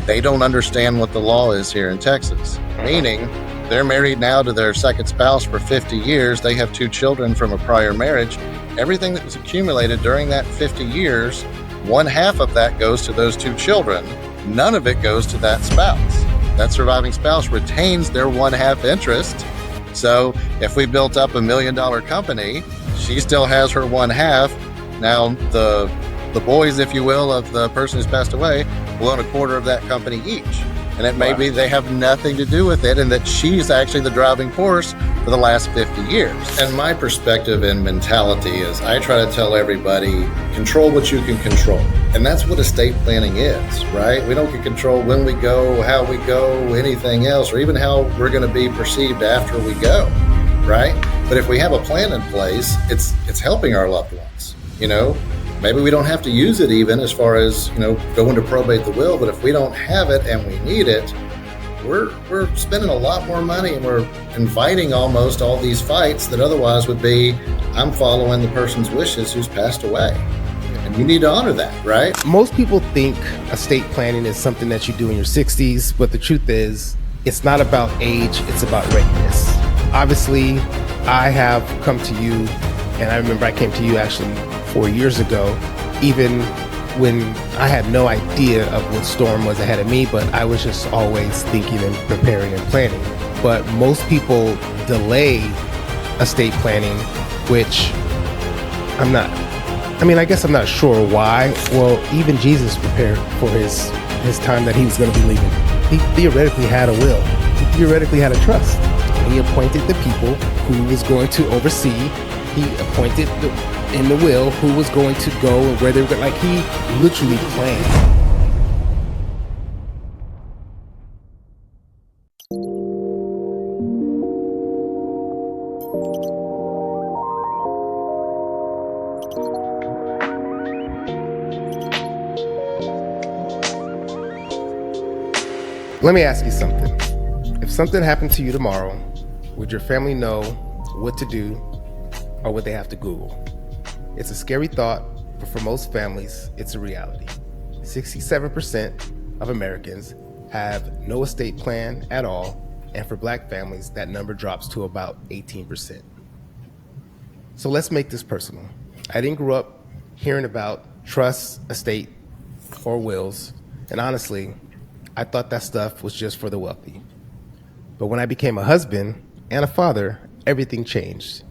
they don't understand what the law is here in Texas. Meaning, they're married now to their second spouse for 50 years. They have 2 children from a prior marriage. Everything that was accumulated during that 50 years, 1/2 of that goes to those 2 children. None of it goes to that spouse. That surviving spouse retains their 1/2 interest. So if we built up $1 million company, she still has her 1/2. Now the boys, if you will, of the person who's passed away will own 1/4 of that company each. And it may be they have nothing to do with it, and that she's actually the driving force for the last 50 years. And my perspective and mentality is I try to tell everybody, control what you can control. And that's what estate planning is, right? We don't get control when we go, how we go, anything else, or even how we're going to be perceived after we go, right? But if we have a plan in place, it's helping our loved ones, you know? Maybe we don't have to use it even as far as, going to probate the will, but if we don't have it and we need it, we're spending a lot more money, and we're inviting almost all these fights that otherwise would be, I'm following the person's wishes who's passed away. And you need to honor that, right? Most people think estate planning is something that you do in your 60s, but the truth is, it's not about age, it's about readiness. Obviously, I have come to you, and I remember I came to you actually 4 years ago, even when I had no idea of what storm was ahead of me, but I was just always thinking and preparing and planning. But most people delay estate planning, which I guess I'm not sure why. Well, even Jesus prepared for his time that he was going to be leaving. He theoretically had a will. He theoretically had a trust. He appointed the people who was going to oversee. He appointed in the will who was going to go and where they were going. Like, he literally planned. Let me ask you something. If something happened to you tomorrow, would your family know what to do, or would they have to Google? It's a scary thought, but for most families, it's a reality. 67% of Americans have no estate plan at all, and for Black families, that number drops to about 18%. So let's make this personal. I didn't grow up hearing about trusts, estate, or wills, and honestly, I thought that stuff was just for the wealthy. But when I became a husband and a father, everything changed.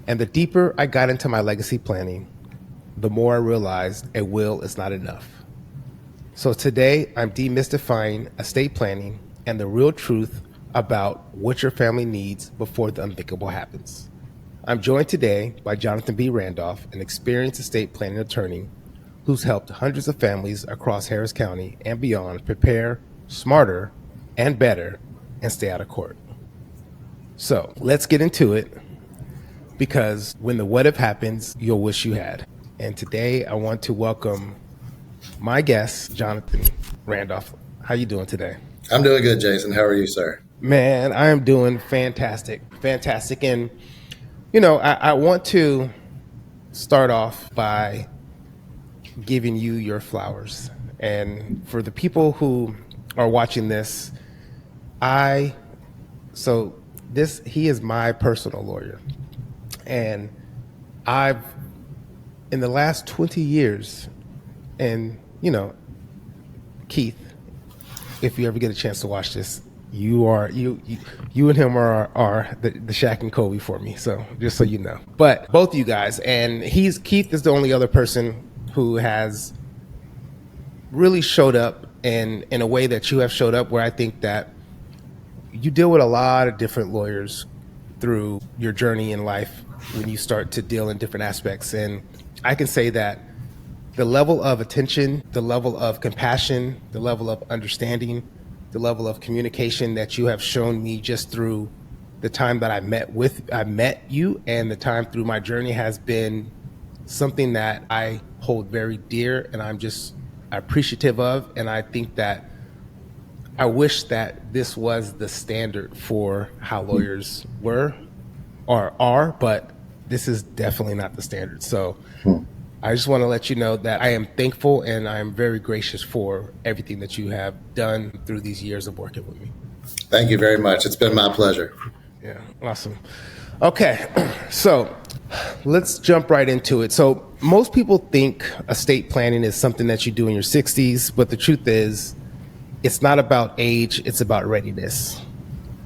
And the deeper I got into my legacy planning, the more I realized a will is not enough. So today, I'm demystifying estate planning and the real truth about what your family needs before the unthinkable happens. I'm joined today by Jonathan B. Randolph, an experienced estate planning attorney who's helped hundreds of families across Harris County and beyond prepare smarter and better and stay out of court. So let's get into it, because when the what if happens, you'll wish you had. And today I want to welcome my guest, Jonathan Randolph. How you doing today? I'm doing good, Jason. How are you, sir? Man, I am doing fantastic. And, I want to start off by giving you your flowers. And for the people who are watching this, he is my personal lawyer. And I've, in the last 20 years, and, Keith, if you ever get a chance to watch this, you and him are the Shaq and Kobe for me. So just so you know, but both of you guys, and Keith is the only other person who has really showed up in a way that you have showed up, where I think that you deal with a lot of different lawyers through your journey in life when you start to deal in different aspects. And I can say that the level of attention, the level of compassion, the level of understanding, the level of communication that you have shown me just through the time that I met you and the time through my journey has been something that I hold very dear, and I'm just appreciative of. And I think that I wish that this was the standard for how lawyers were or are, but this is definitely not the standard. So I just want to let you know that I am thankful and I am very gracious for everything that you have done through these years of working with me. Thank you very much. It's been my pleasure. Yeah, awesome. Okay, so let's jump right into it. So most people think estate planning is something that you do in your 60s, but the truth is it's not about age, it's about readiness.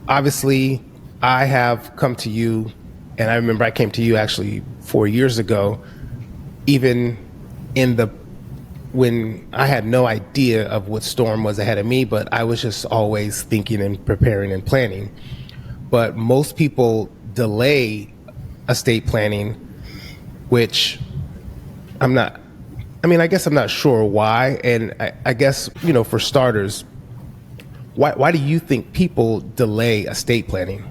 Obviously, I have come to you, and I remember I came to you actually 4 years ago, even when I had no idea of what storm was ahead of me, but I was just always thinking and preparing and planning. But most people delay estate planning, which I guess I'm not sure why. And I guess, for starters, why do you think people delay estate planning?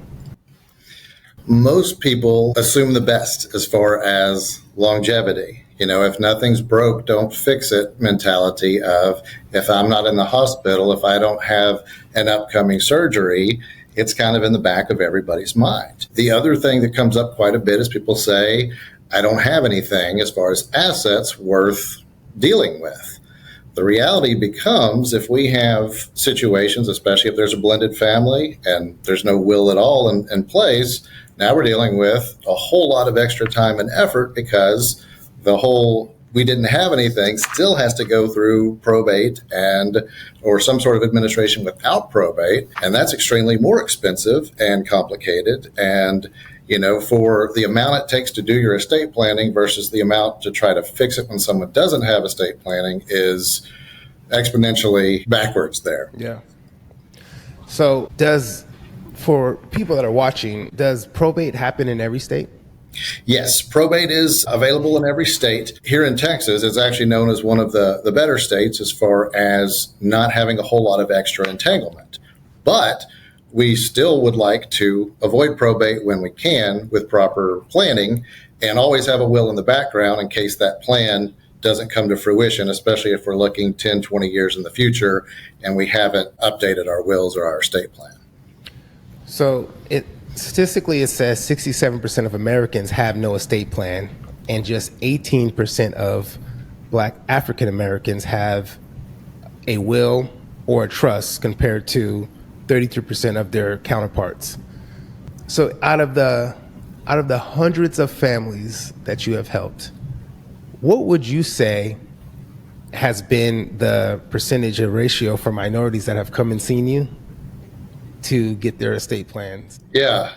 Most people assume the best as far as longevity. If nothing's broke, don't fix it mentality of, if I'm not in the hospital, if I don't have an upcoming surgery, it's kind of in the back of everybody's mind. The other thing that comes up quite a bit is people say, I don't have anything as far as assets worth dealing with. The reality becomes, if we have situations, especially if there's a blended family and there's no will at all in place, now we're dealing with a whole lot of extra time and effort, because the whole we didn't have anything still has to go through probate or some sort of administration without probate. And that's extremely more expensive and complicated. And, for the amount it takes to do your estate planning versus the amount to try to fix it when someone doesn't have estate planning is exponentially backwards there. Yeah. So for people that are watching, does probate happen in every state? Yes, probate is available in every state. Here in Texas, it's actually known as one of the better states as far as not having a whole lot of extra entanglement. But we still would like to avoid probate when we can with proper planning, and always have a will in the background in case that plan doesn't come to fruition, especially if we're looking 10, 20 years in the future and we haven't updated our wills or our estate plan. So statistically, it says 67% of Americans have no estate plan, and just 18% of Black African Americans have a will or a trust, compared to 33% of their counterparts. So out of the hundreds of families that you have helped, what would you say has been the percentage or ratio for minorities that have come and seen you to get their estate plans? Yeah.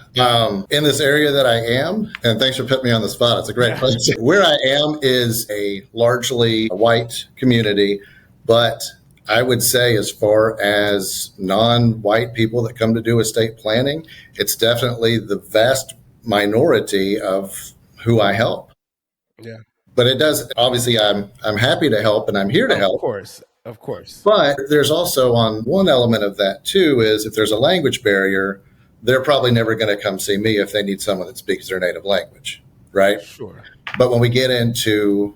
In this area that I am, and thanks for putting me on the spot, it's a great place. Where I am is a largely white community, but I would say as far as non-white people that come to do estate planning, it's definitely the vast minority of who I help. Yeah. But it does, obviously I'm happy to help, and I'm here to help. Of course. But there's also, on one element of that too, is if there's a language barrier, they're probably never going to come see me if they need someone that speaks their native language, right? Sure. But when we get into,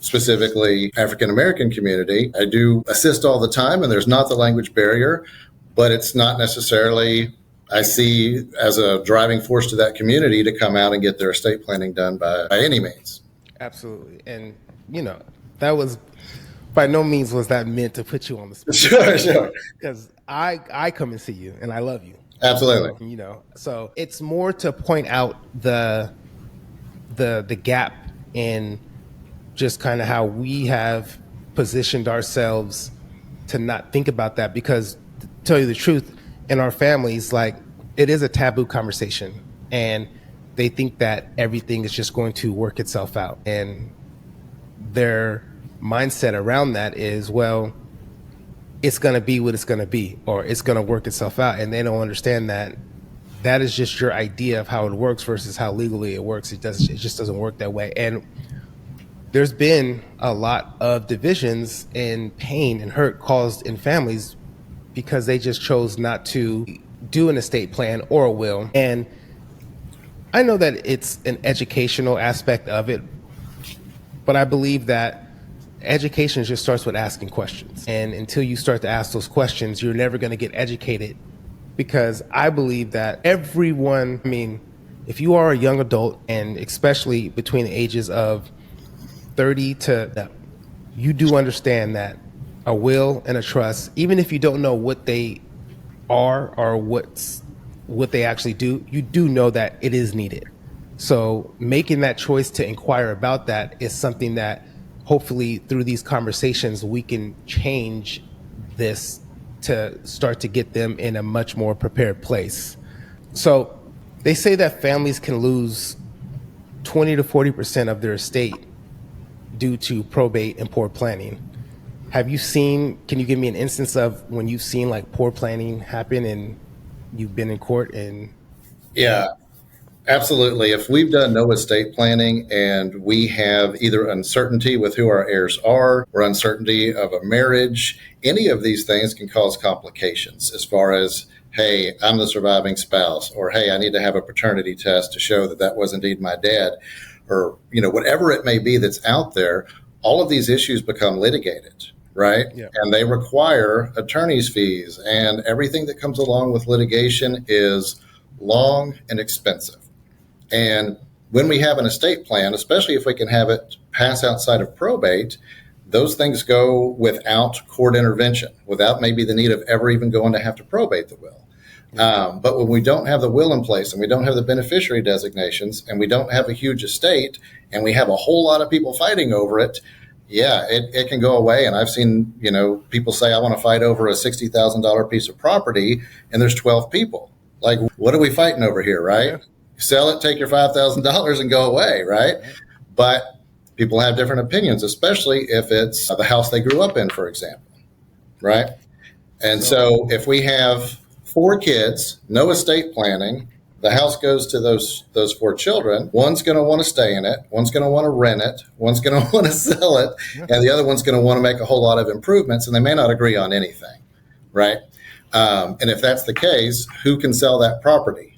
specifically African American community, I do assist all the time, and there's not the language barrier, but it's not necessarily, I see as a driving force to that community to come out and get their estate planning done by any means. Absolutely. And, that was, by no means was that meant to put you on the spot. Sure. Because I come and see you, and I love you. Absolutely. So it's more to point out the gap in just kind of how we have positioned ourselves to not think about that. Because to tell you the truth, in our families, like, it is a taboo conversation, and they think that everything is just going to work itself out. And their mindset around that is, well, it's going to be what it's going to be, or it's going to work itself out. And they don't understand that that is just your idea of how it works versus how legally it works. It just doesn't work that way. And there's been a lot of divisions and pain and hurt caused in families because they just chose not to do an estate plan or a will. And I know that it's an educational aspect of it, but I believe that education just starts with asking questions. And until you start to ask those questions, you're never going to get educated, because I believe that everyone, if you are a young adult, and especially between the ages of 30 to, you do understand that a will and a trust, even if you don't know what they are or what they actually do, you do know that it is needed. So making that choice to inquire about that is something that hopefully through these conversations we can change this to start to get them in a much more prepared place. So they say that families can lose 20 to 40% of their estate due to probate and poor planning. Have you seen, can you give me an instance of when you've seen like poor planning happen and you've been in court and? Yeah, absolutely. If we've done no estate planning and we have either uncertainty with who our heirs are or uncertainty of a marriage, any of these things can cause complications as far as, hey, I'm the surviving spouse, or hey, I need to have a paternity test to show that that was indeed my dad, or, whatever it may be that's out there. All of these issues become litigated, right? Yeah. And they require attorney's fees, and everything that comes along with litigation is long and expensive. And when we have an estate plan, especially if we can have it pass outside of probate, those things go without court intervention, without maybe the need of ever even going to have to probate the will. But when we don't have the will in place and we don't have the beneficiary designations and we don't have a huge estate and we have a whole lot of people fighting over it, yeah, it can go away. And I've seen, people say, I want to fight over a $60,000 piece of property and there's 12 people. Like, what are we fighting over here, right? Yeah. Sell it, take your $5,000 and go away, right? But people have different opinions, especially if it's the house they grew up in, for example, right? And so if we have 4 kids, no estate planning, the house goes to those 4 children. One's going to want to stay in it. One's going to want to rent it. One's going to want to sell it. And the other one's going to want to make a whole lot of improvements, and they may not agree on anything, right? And if that's the case, who can sell that property?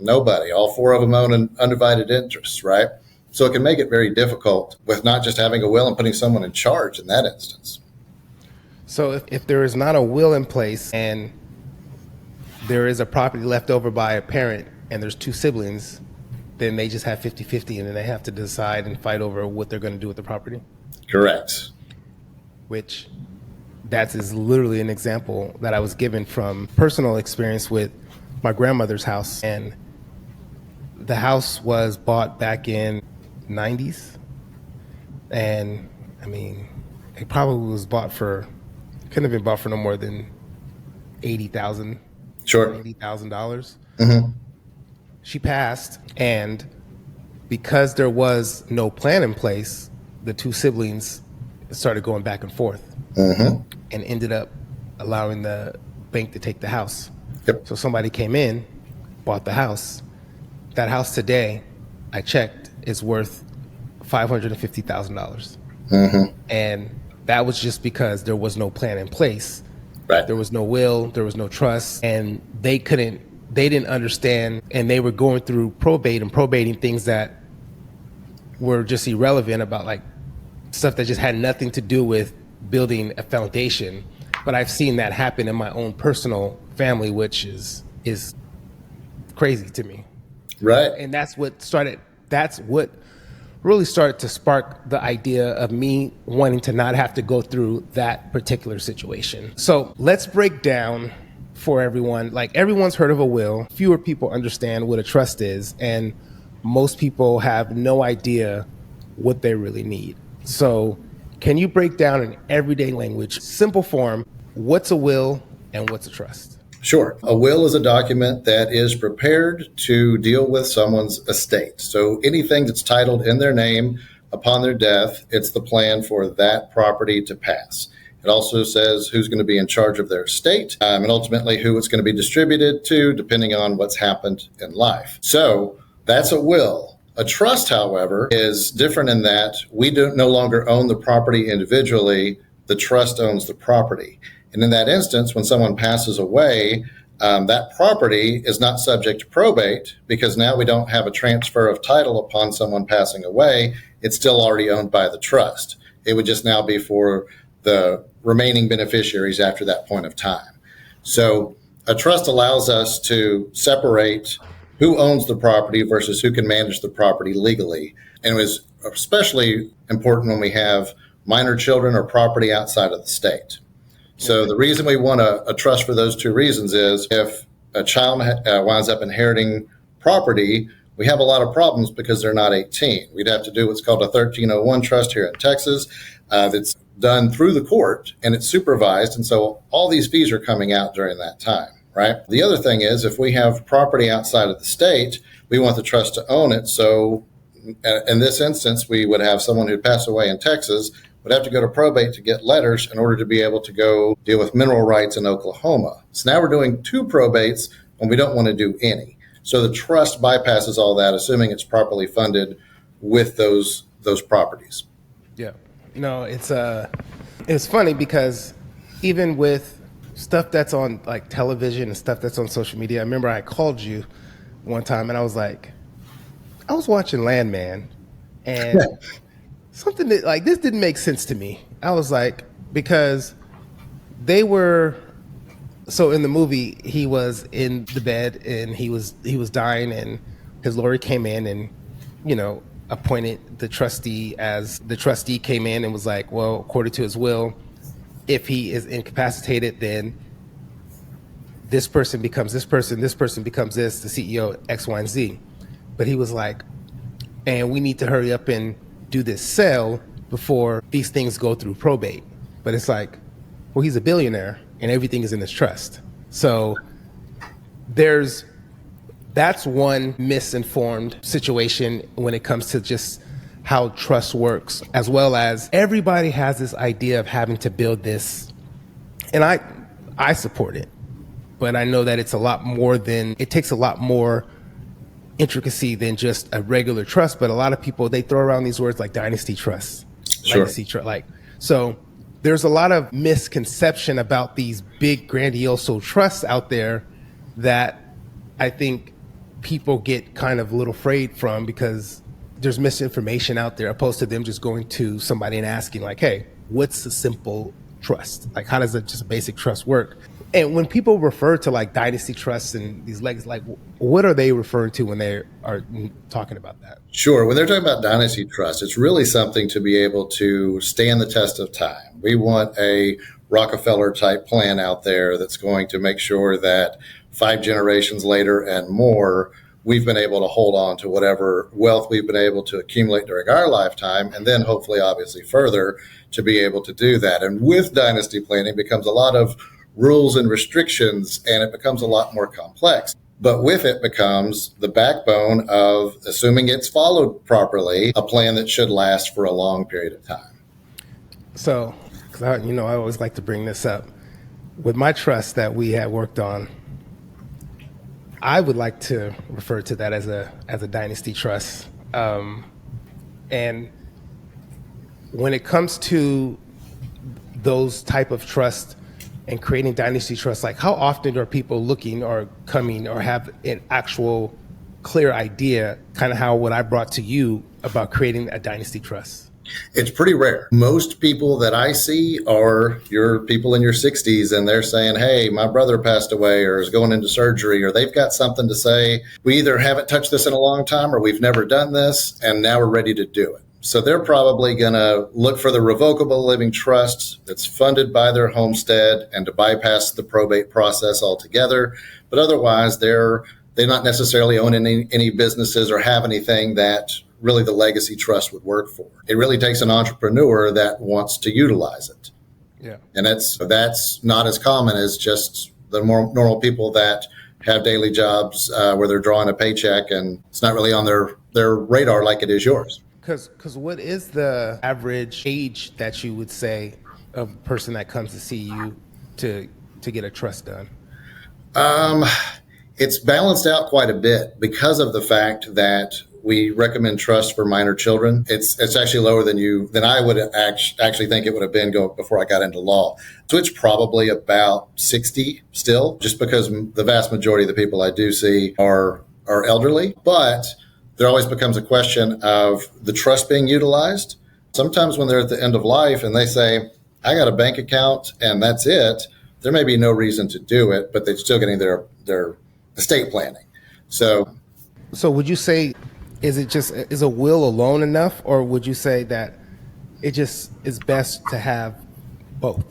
Nobody. All 4 of them own an undivided interest, right? So it can make it very difficult with not just having a will and putting someone in charge in that instance. So if there is not a will in place and there is a property left over by a parent and there's 2 siblings, then they just have 50-50 and then they have to decide and fight over what they're going to do with the property? Correct. Which that is literally an example that I was given from personal experience with my grandmother's house. And the house was bought back in 90s. And I mean, it probably was couldn't have been bought for no more than $80,000. Sure. $80,000. Mm-hmm. She passed, and because there was no plan in place, the 2 siblings started going back and forth, mm-hmm. and ended up allowing the bank to take the house. Yep. So somebody came in, bought the house. That house today, I checked, is worth $550,000. Mm-hmm. And that was just because there was no plan in place. Right. There was no will, there was no trust, and they didn't understand, and they were going through probate and probating things that were just irrelevant, about like stuff that just had nothing to do with building a foundation. But I've seen that happen in my own personal family, which is crazy to me. Right. And that's what really started to spark the idea of me wanting to not have to go through that particular situation. So let's break down for everyone. Like, everyone's heard of a will. Fewer people understand what a trust is, and most people have no idea what they really need. So can you break down in everyday language, simple form, what's a will and what's a trust? Sure. A will is a document that is prepared to deal with someone's estate. So anything that's titled in their name upon their death, it's the plan for that property to pass. It also says who's going to be in charge of their estate, and ultimately who it's going to be distributed to, depending on what's happened in life. So that's a will. A trust, however, is different in that we no longer own the property individually. The trust owns the property. And in that instance, when someone passes away, that property is not subject to probate, because now we don't have a transfer of title upon someone passing away. It's still already owned by the trust. It would just now be for the remaining beneficiaries after that point of time. So a trust allows us to separate who owns the property versus who can manage the property legally. And it was especially important when we have minor children or property outside of the state. So the reason we want a trust for those two reasons is if a child winds up inheriting property, we have a lot of problems because they're not 18. We'd have to do what's called a 1301 trust here in Texas that's done through the court, and it's supervised. And so all these fees are coming out during that time, right? The other thing is if we have property outside of the state, we want the trust to own it. So in this instance, we would have someone who'd pass away in Texas would have to go to probate to get letters in order to be able to go deal with mineral rights in Oklahoma. So now we're doing 2 probates when we don't want to do any. So the trust bypasses all that, assuming it's properly funded with those properties. Yeah. No, it's funny because even with stuff that's on like television and stuff that's on social media, I remember I called you one time and I was watching Landman and something that like this didn't make sense to me. I was like, because they were so in the movie he was in the bed and he was dying and his lawyer came in and appointed the trustee as the trustee came in and was like, well, according to his will, if he is incapacitated, then this person becomes this person becomes this, the CEO, X, Y, and Z. But he was like, and we need to hurry up and do this sale before these things go through probate. But it's like, well, he's a billionaire and everything is in his trust. So that's one misinformed situation when it comes to just how trust works, as well as everybody has this idea of having to build this. And I support it, but I know that it takes a lot more intricacy than just a regular trust. But a lot of people, they throw around these words like dynasty trust, legacy trust, so there's a lot of misconception about these big grandiose trusts out there that I think people get kind of a little afraid from because there's misinformation out there opposed to them just going to somebody and asking like, hey, what's a simple trust? Like, how does just a basic trust work? And when people refer to like dynasty trusts and these legacies, like what are they referring to when they are talking about that? Sure. When they're talking about dynasty trust, it's really something to be able to stand the test of time. We want a Rockefeller type plan out there that's going to make sure that 5 generations later and more, we've been able to hold on to whatever wealth we've been able to accumulate during our lifetime, and then hopefully, obviously, further to be able to do that. And with dynasty planning becomes a lot of rules and restrictions, and it becomes a lot more complex. But with it becomes the backbone of, assuming it's followed properly, a plan that should last for a long period of time. So, because I always like to bring this up. With my trust that we had worked on, I would like to refer to that as a dynasty trust. And when it comes to those type of trusts and creating dynasty trusts, like how often are people looking or coming or have an actual clear idea, kind of how what I brought to you about creating a dynasty trust? It's pretty rare. Most people that I see are your people in your 60s, and they're saying, hey, my brother passed away or is going into surgery, or they've got something to say. We either haven't touched this in a long time or we've never done this, and now we're ready to do it. So they're probably going to look for the revocable living trust that's funded by their homestead and to bypass the probate process altogether. But otherwise, they're not necessarily owning any businesses or have anything that really the legacy trust would work for. It really takes an entrepreneur that wants to utilize it. Yeah. And that's not as common as just the more normal people that have daily jobs where they're drawing a paycheck and it's not really on their radar like it is yours. Because what is the average age that you would say of a person that comes to see you to get a trust done? It's balanced out quite a bit because of the fact that we recommend trust for minor children. It's actually lower than I would actually think it would have been before I got into law. So it's probably about 60 still, just because the vast majority of the people I do see are elderly. But there always becomes a question of the trust being utilized. Sometimes when they're at the end of life and they say, I got a bank account and that's it, there may be no reason to do it, but they're still getting their estate planning. So would you say is a will alone enough, or would you say that it just is best to have both?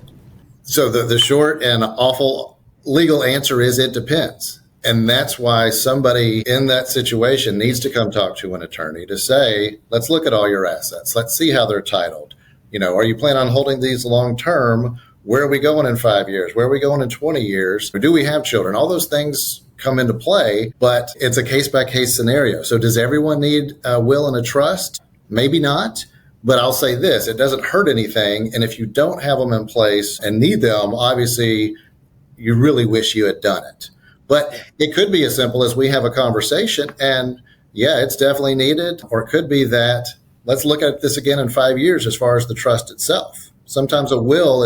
So the short and awful legal answer is it depends. And that's why somebody in that situation needs to come talk to an attorney to say, let's look at all your assets. Let's see how they're titled. Are you planning on holding these long term? Where are we going in 5 years? Where are we going in 20 years? Or do we have children? All those things come into play, but it's a case by case scenario. So does everyone need a will and a trust? Maybe not. But I'll say this, it doesn't hurt anything. And if you don't have them in place and need them, obviously you really wish you had done it. But it could be as simple as we have a conversation and yeah, it's definitely needed. Or it could be that let's look at this again in 5 years as far as the trust itself. Sometimes a will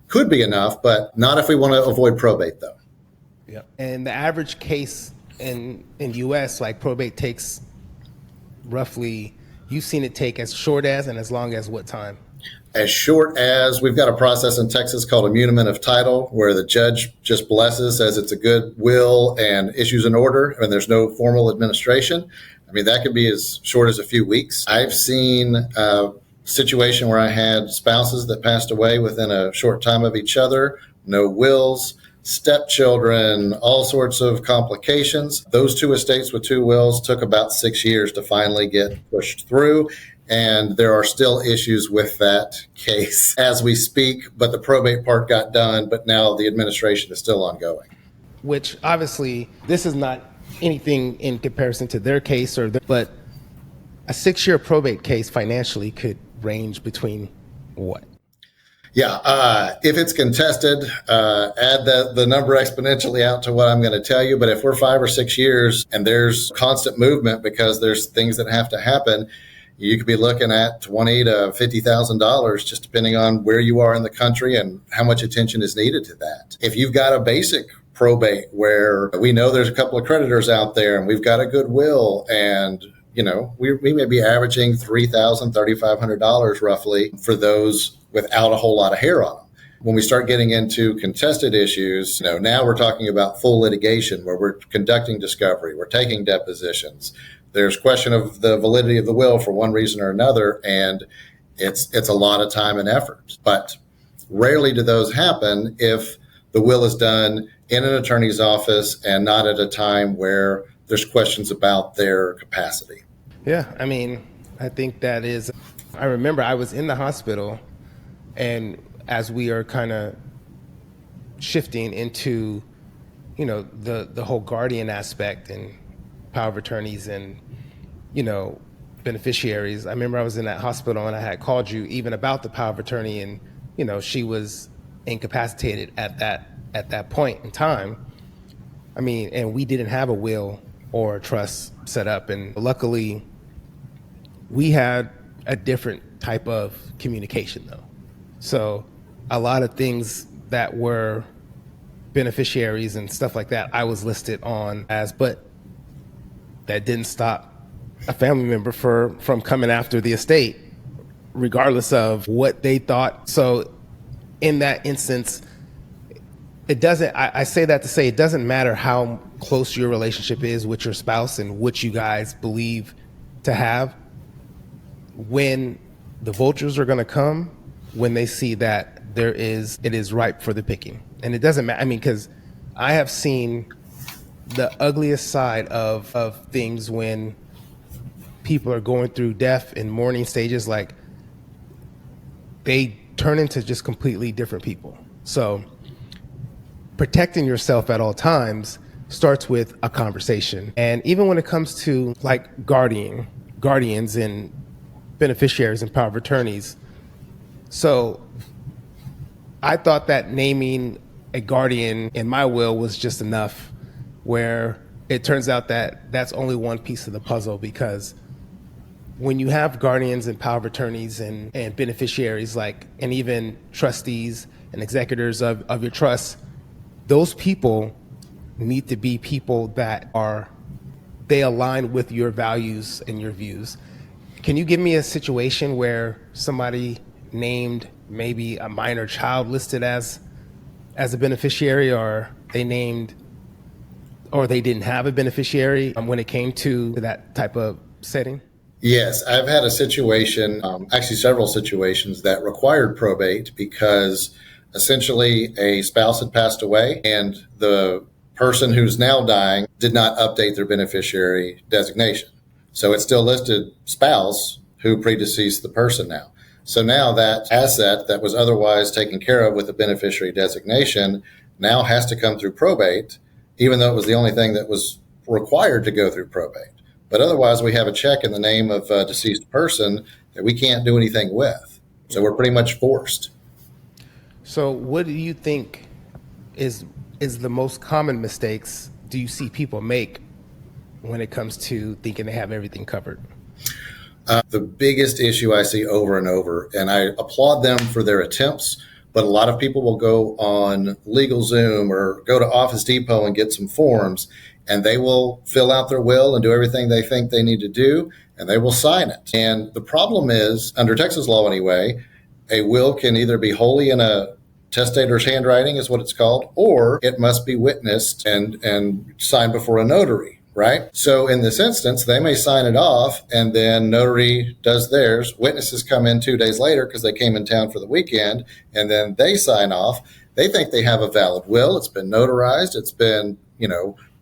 could be enough, but not if we want to avoid probate though. Yeah. And the average case in US, like probate takes roughly, you've seen it take as short as and as long as what time? As short as, we've got a process in Texas called immuniment of title, where the judge just blesses, says it's a good will, and issues an order, and there's no formal administration. I mean, that could be as short as a few weeks. I've seen a situation where I had spouses that passed away within a short time of each other, no wills, stepchildren, all sorts of complications. Those two estates with two wills took about 6 years to finally get pushed through. And there are still issues with that case as we speak, but the probate part got done, but now the administration is still ongoing. Which obviously, this is not anything in comparison to their case, but a 6-year probate case financially could range between what? Yeah, if it's contested, add the number exponentially out to what I'm going to tell you. But if we're 5 or 6 years and there's constant movement because there's things that have to happen, you could be looking at $20,000 to $50,000, just depending on where you are in the country and how much attention is needed to that. If you've got a basic probate where we know there's a couple of creditors out there and we've got a good will and we may be averaging $3,000, $3,500 roughly for those without a whole lot of hair on them. When we start getting into contested issues, now we're talking about full litigation where we're conducting discovery, we're taking depositions. There's question of the validity of the will for one reason or another, and it's a lot of time and effort. But rarely do those happen if the will is done in an attorney's office and not at a time where there's questions about their capacity. Yeah, I mean, I think that is, I remember I was in the hospital, and as we are kind of shifting into, the whole guardian aspect and power of attorneys and, beneficiaries. I remember I was in that hospital and I had called you even about the power of attorney, and, she was incapacitated at that point in time. I mean, and we didn't have a will or a trust set up. And luckily we had a different type of communication though. So a lot of things that were beneficiaries and stuff like that, I was listed on as, but that didn't stop a family member from coming after the estate, regardless of what they thought. So in that instance, it doesn't, I say that to say it doesn't matter how close your relationship is with your spouse and what you guys believe to have. When the vultures are going to come, when they see that it is ripe for the picking. And it doesn't matter. I mean, because I have seen the ugliest side of things when people are going through death and mourning stages, like they turn into just completely different people. So protecting yourself at all times starts with a conversation. And even when it comes to like guardians and beneficiaries and power of attorneys. So I thought that naming a guardian in my will was just enough, where it turns out that that's only one piece of the puzzle, because when you have guardians and power of attorneys and beneficiaries, and even trustees and executors of your trust, those people need to be people that they align with your values and your views. Can you give me a situation where somebody named maybe a minor child listed as a beneficiary, or they didn't have a beneficiary when it came to that type of setting? Yes, I've had a situation, actually several situations that required probate because essentially a spouse had passed away and the person who's now dying did not update their beneficiary designation. So it's still listed spouse who predeceased the person now. So now that asset that was otherwise taken care of with a beneficiary designation now has to come through probate, even though it was the only thing that was required to go through probate. But otherwise, we have a check in the name of a deceased person that we can't do anything with. So we're pretty much forced. So what do you think is the most common mistakes do you see people make when it comes to thinking they have everything covered? The biggest issue I see over and over, and I applaud them for their attempts, but a lot of people will go on LegalZoom or go to Office Depot and get some forms, and they will fill out their will and do everything they think they need to do, and they will sign it. And the problem is, under Texas law anyway, a will can either be wholly in a testator's handwriting, is what it's called, or it must be witnessed and signed before a notary, right? So in this instance, they may sign it off, and then notary does theirs. Witnesses come in 2 days later because they came in town for the weekend, and then they sign off. They think they have a valid will. It's been notarized. It's been,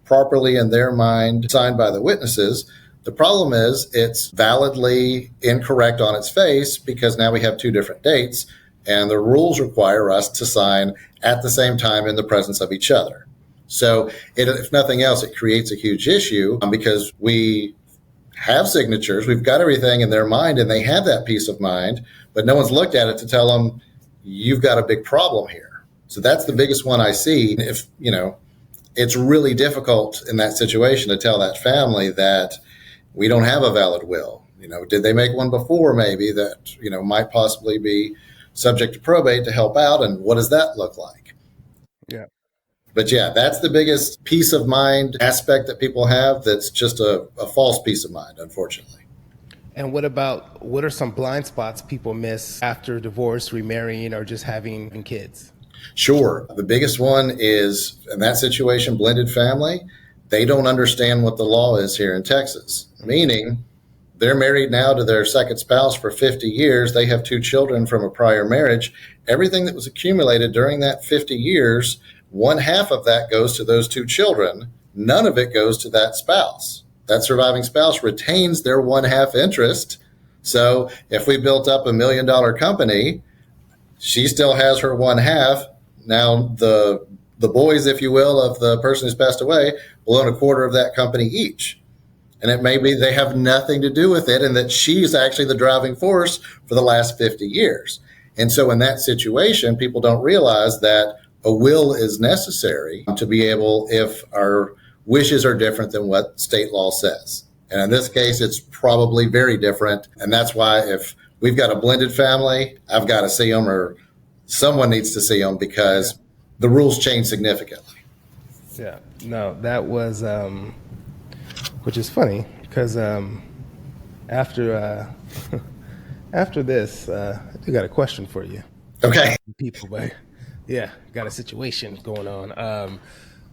properly in their mind signed by the witnesses. The problem is it's validly incorrect on its face because now we have two different dates, and the rules require us to sign at the same time in the presence of each other. So if nothing else, it creates a huge issue because we have signatures, we've got everything in their mind, and they have that peace of mind, but no one's looked at it to tell them, you've got a big problem here. So that's the biggest one I see. If, it's really difficult in that situation to tell that family that we don't have a valid will. Did they make one before maybe that, might possibly be subject to probate to help out? And what does that look like? Yeah. But yeah, that's the biggest peace of mind aspect that people have. That's just a false peace of mind, unfortunately. And what are some blind spots people miss after divorce, remarrying, or just having kids? Sure. The biggest one is, in that situation, blended family. They don't understand what the law is here in Texas, meaning they're married now to their second spouse for 50 years. They have two children from a prior marriage. Everything that was accumulated during that 50 years, one half of that goes to those two children. None of it goes to that spouse. That surviving spouse retains their one half interest. So if we built up $1 million company, she still has her one half. Now the boys, if you will, of the person who's passed away will own a quarter of that company each. And it may be they have nothing to do with it and that she's actually the driving force for the last 50 years. And so in that situation, people don't realize that a will is necessary to be able, if our wishes are different than what state law says. And in this case, it's probably very different. And that's why if we've got a blended family, I've got to see them, or someone needs to see them, because the rules change significantly. Yeah, no, that was, which is funny because after this, I do got a question for you. Okay. People, but yeah, got a situation going on.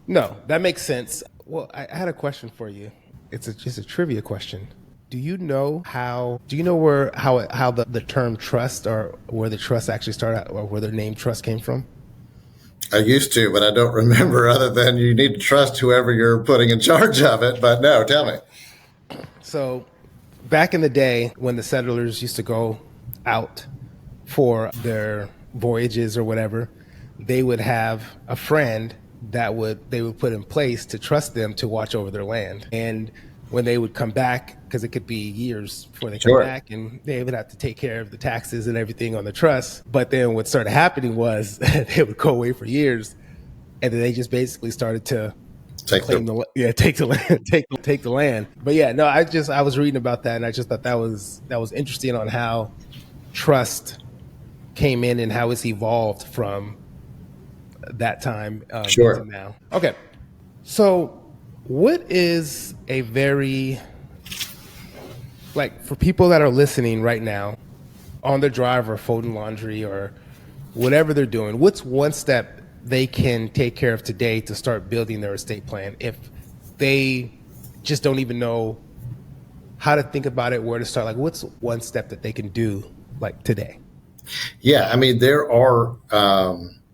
No, that makes sense. Well, I had a question for you. It's just a trivia question. Do you know how the term trust, or where the trust actually started, or where the name trust came from? I used to, but I don't remember, other than you need to trust whoever you're putting in charge of it. But no, tell me. So back in the day when the settlers used to go out for their voyages or whatever, they would have a friend that they would put in place to trust them to watch over their land. And when they would come back, because it could be years before they come back, and they would have to take care of the taxes and everything on the trust. But then what started happening was they would go away for years, and then they just basically started to take the land. But yeah, no, I was reading about that, and I just thought that was interesting on how trust came in and how it's evolved from that time to now. Okay, so what is a very, for people that are listening right now on their drive or folding laundry or whatever they're doing, what's one step they can take care of today to start building their estate plan if they just don't even know how to think about it, where to start? Like, what's one step that they can do like today? Yeah, I mean, there are,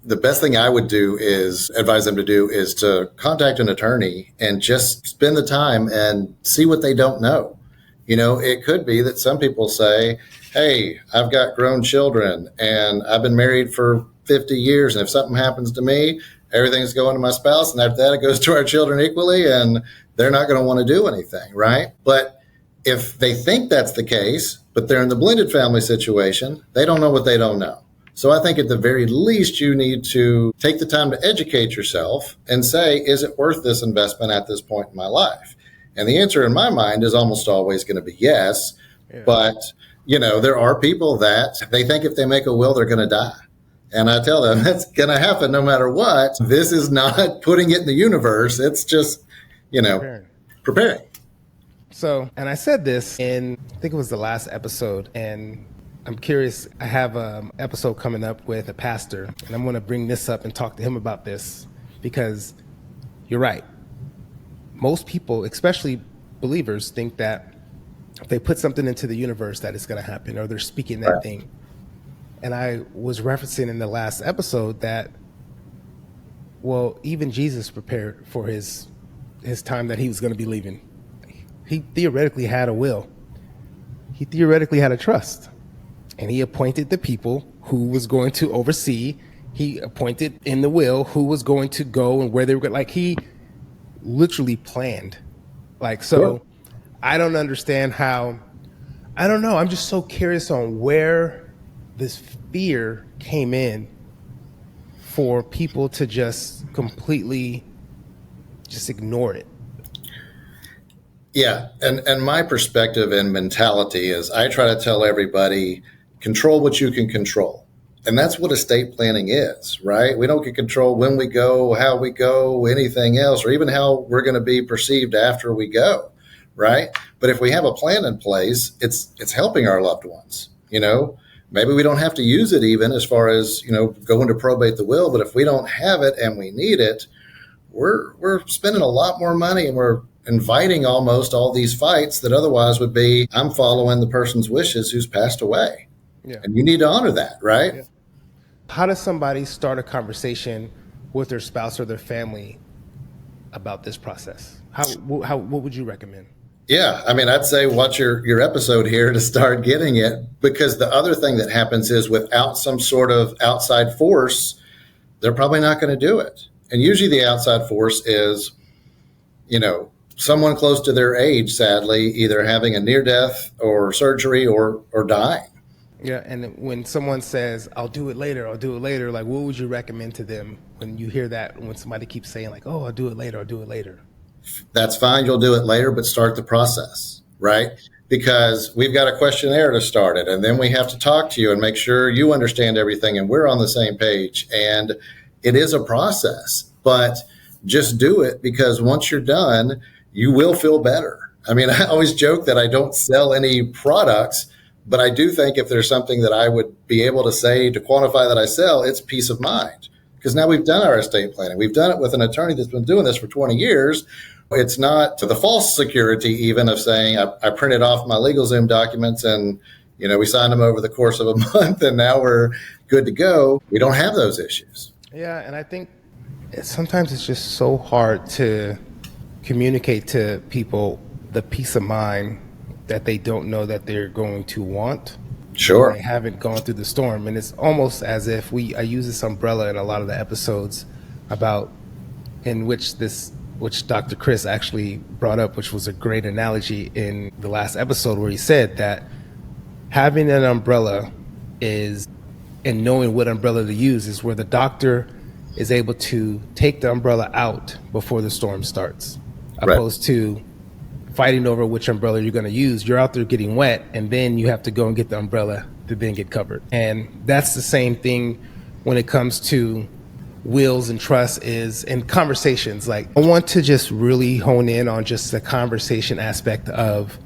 the best thing I would do is advise them to do is to contact an attorney and just spend the time and see what they don't know. It could be that some people say, hey, I've got grown children and I've been married for 50 years. And if something happens to me, everything's going to my spouse. And after that, it goes to our children equally. And they're not going to want to do anything, right? But if they think that's the case, but they're in the blended family situation, they don't know what they don't know. So I think at the very least, you need to take the time to educate yourself and say, is it worth this investment at this point in my life? And the answer in my mind is almost always going to be yes. Yeah. But, there are people that they think if they make a will, they're going to die. And I tell them that's going to happen no matter what. This is not putting it in the universe. It's just, preparing. So, and I said this in, I think it was the last episode, and I'm curious, I have an episode coming up with a pastor, and I'm going to bring this up and talk to him about this, because you're right. Most people, especially believers, think that if they put something into the universe that it's going to happen, or they're speaking that thing. And I was referencing in the last episode that, well, even Jesus prepared for his time that he was going to be leaving. He theoretically had a will. He theoretically had a trust. And he appointed the people who was going to oversee. He appointed in the will who was going to go and where they were going. Like, he literally planned. So I don't understand how, I don't know. I'm just so curious on where this fear came in for people to just completely just ignore it. Yeah. And my perspective and mentality is I try to tell everybody, control what you can control. And that's what estate planning is, right? We don't get control when we go, how we go, anything else, or even how we're going to be perceived after we go, right? But if we have a plan in place, it's helping our loved ones, Maybe we don't have to use it even as far as, going to probate the will. But if we don't have it and we need it, we're spending a lot more money, and we're inviting almost all these fights that otherwise would be, I'm following the person's wishes who's passed away. Yeah. And you need to honor that, right? Yeah. How does somebody start a conversation with their spouse or their family about this process? What would you recommend? Yeah, I mean, I'd say watch your episode here to start getting it, because the other thing that happens is without some sort of outside force, they're probably not going to do it. And usually the outside force is, someone close to their age, sadly, either having a near death or surgery or dying. Yeah, and when someone says, I'll do it later, like, what would you recommend to them when you hear that, when somebody keeps saying, like, oh, I'll do it later? That's fine. You'll do it later, but start the process, right? Because we've got a questionnaire to start it, and then we have to talk to you and make sure you understand everything and we're on the same page. And it is a process, but just do it, because once you're done, you will feel better. I mean, I always joke that I don't sell any products, but I do think if there's something that I would be able to say to quantify that I sell, it's peace of mind. Because now we've done our estate planning. We've done it with an attorney that's been doing this for 20 years. It's not to the false security even of saying I printed off my LegalZoom documents and, we signed them over the course of a month and now we're good to go. We don't have those issues. Yeah, and I think sometimes it's just so hard to communicate to people the peace of mind that they don't know that they're going to want. Sure. They haven't gone through the storm. And it's almost as if I use this umbrella in a lot of the episodes about which Dr. Chris actually brought up, which was a great analogy in the last episode, where he said that having an umbrella and knowing what umbrella to use is where the doctor is able to take the umbrella out before the storm starts, opposed to fighting over which umbrella you're going to use. You're out there getting wet, and then you have to go and get the umbrella to then get covered. And that's the same thing when it comes to wills and trusts and conversations. Like, I want to just really hone in on just the conversation aspect of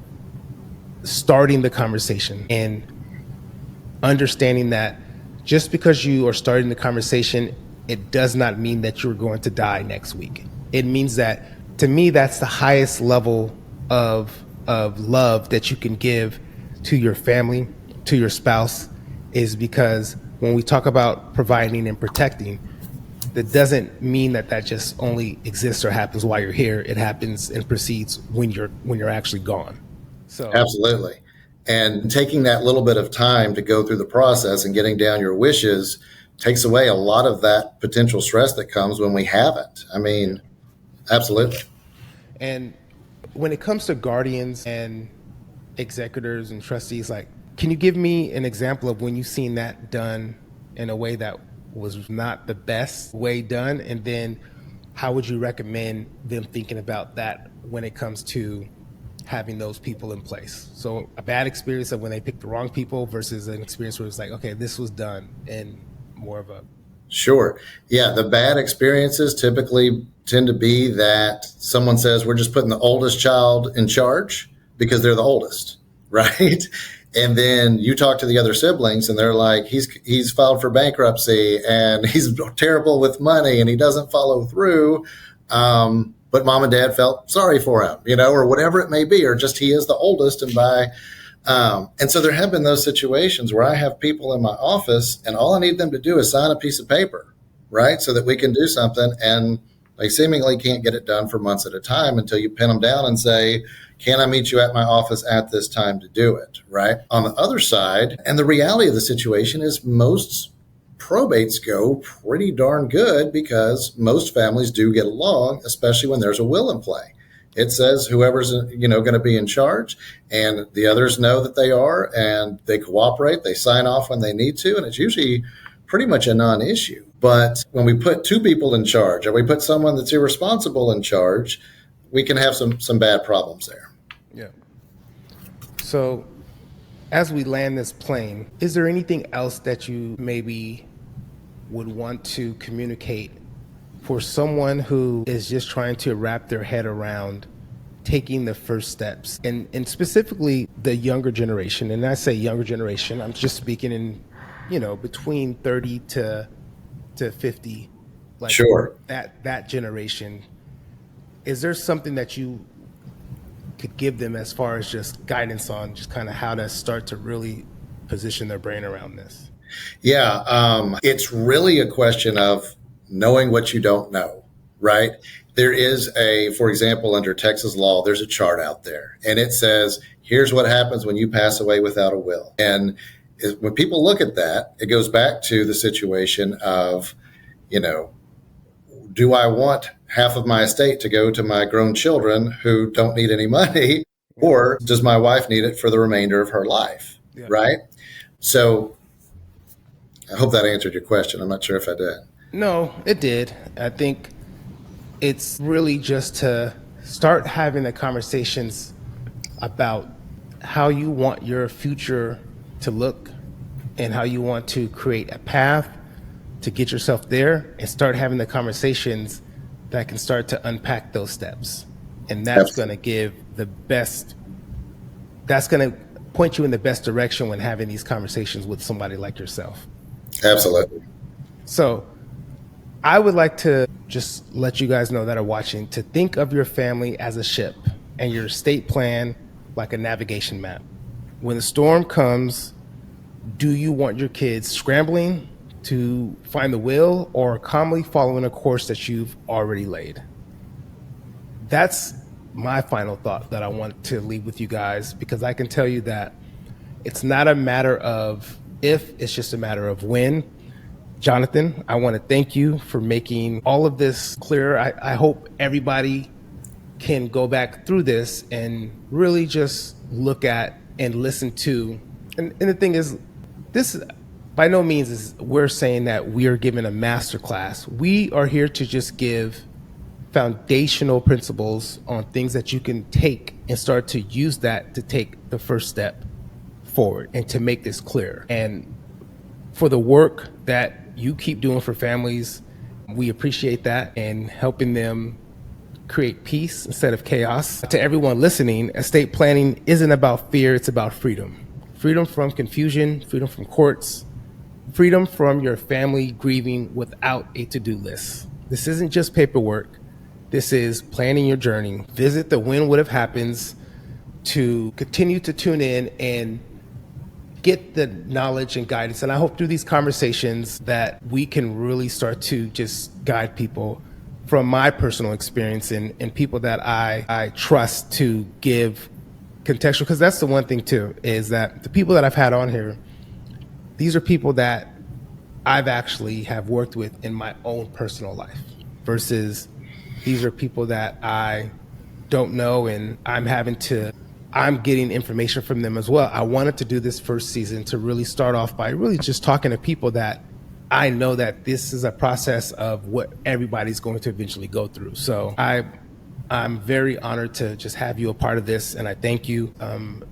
starting the conversation and understanding that just because you are starting the conversation, it does not mean that you're going to die next week. It means that, to me, that's the highest level of of love that you can give to your family, to your spouse, is because when we talk about providing and protecting, that doesn't mean that that just only exists or happens while you're here. It happens and proceeds when you're actually gone. So Absolutely. And taking that little bit of time to go through the process and getting down your wishes takes away a lot of that potential stress that comes when we haven't. I mean, absolutely. And when it comes to guardians and executors and trustees, like, can you give me an example of when you've seen that done in a way that was not the best way done? And then how would you recommend them thinking about that when it comes to having those people in place? So a bad experience of when they picked the wrong people versus an experience where it's like, okay, this was done in more of a... Sure. Yeah. The bad experiences typically tend to be that someone says, we're just putting the oldest child in charge because they're the oldest, right? And then you talk to the other siblings and they're like, he's filed for bankruptcy and he's terrible with money and he doesn't follow through. But mom and dad felt sorry for him, or whatever it may be, or just he is the oldest. And so there have been those situations where I have people in my office and all I need them to do is sign a piece of paper, right? So that we can do something. And they seemingly can't get it done for months at a time until you pin them down and say, can I meet you at my office at this time to do it, right? On the other side, and the reality of the situation is most probates go pretty darn good because most families do get along, especially when there's a will in play. It says whoever's going to be in charge, and the others know that they are, and they cooperate. They sign off when they need to, and it's usually pretty much a non-issue. But when we put two people in charge, or we put someone that's irresponsible in charge, we can have some bad problems there. Yeah. So as we land this plane, is there anything else that you maybe would want to communicate for someone who is just trying to wrap their head around taking the first steps, and specifically the younger generation? And I say younger generation, I'm just speaking in, between 30 to 50, like Sure. that generation. Is there something that you could give them as far as just guidance on just kind of how to start to really position their brain around this? Yeah, it's really a question of knowing what you don't know, right? There is for example, under Texas law, there's a chart out there and it says, here's what happens when you pass away without a will. And when people look at that, it goes back to the situation of, do I want half of my estate to go to my grown children who don't need any money, or does my wife need it for the remainder of her life, yeah. Right? So I hope that answered your question. I'm not sure if I did. No, it did. I think it's really just to start having the conversations about how you want your future to look and how you want to create a path to get yourself there, and start having the conversations that can start to unpack those steps. And that's going to give that's going to point you in the best direction when having these conversations with somebody like yourself. Absolutely. So I would like to just let you guys know that are watching to think of your family as a ship and your estate plan like a navigation map. When the storm comes, do you want your kids scrambling to find the will or calmly following a course that you've already laid? That's my final thought that I want to leave with you guys, because I can tell you that it's not a matter of if, it's just a matter of when. Jonathan, I want to thank you for making all of this clear. I hope everybody can go back through this and really just look at and listen to. And the thing is, this by no means is we're saying that we are giving a master class. We are here to just give foundational principles on things that you can take and start to use that to take the first step forward and to make this clear. And for the work that you keep doing for families, we appreciate that, and helping them create peace instead of chaos. To everyone listening, estate planning isn't about fear, it's about freedom. Freedom from confusion, freedom from courts, freedom from your family grieving without a to-do list. This isn't just paperwork. This is planning your journey. Visit the When Would Have Happens to continue to tune in and get the knowledge and guidance. And I hope through these conversations that we can really start to just guide people from my personal experience and people that I trust to give contextual, because that's the one thing too, is that the people that I've had on here, these are people that I've actually have worked with in my own personal life, versus these are people that I don't know and I'm getting information from them as well. I wanted to do this first season to really start off by really just talking to people that I know that this is a process of what everybody's going to eventually go through. So I'm very honored to just have you a part of this, and I thank you.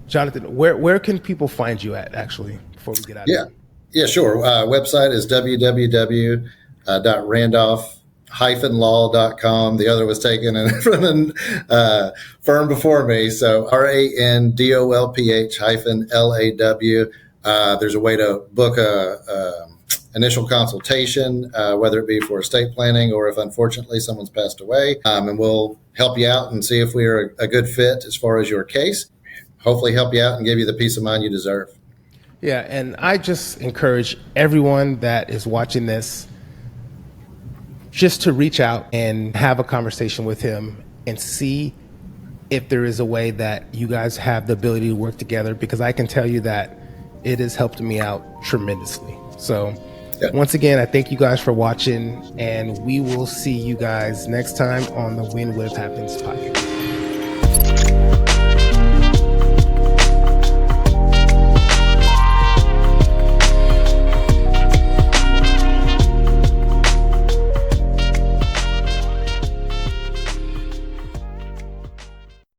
Jonathan, where can people find you at, actually, before we get out of here? Yeah, sure. Website is www.randolph-law.com. The other was taken from a firm before me. So RANDOLPH-LAW. There's a way to book a initial consultation, whether it be for estate planning or if unfortunately someone's passed away, and we'll help you out and see if we're a good fit as far as your case. Hopefully help you out and give you the peace of mind you deserve. Yeah, and I just encourage everyone that is watching this just to reach out and have a conversation with him and see if there is a way that you guys have the ability to work together, because I can tell you that it has helped me out tremendously. So once again, I thank you guys for watching, and we will see you guys next time on the When What If Happens podcast.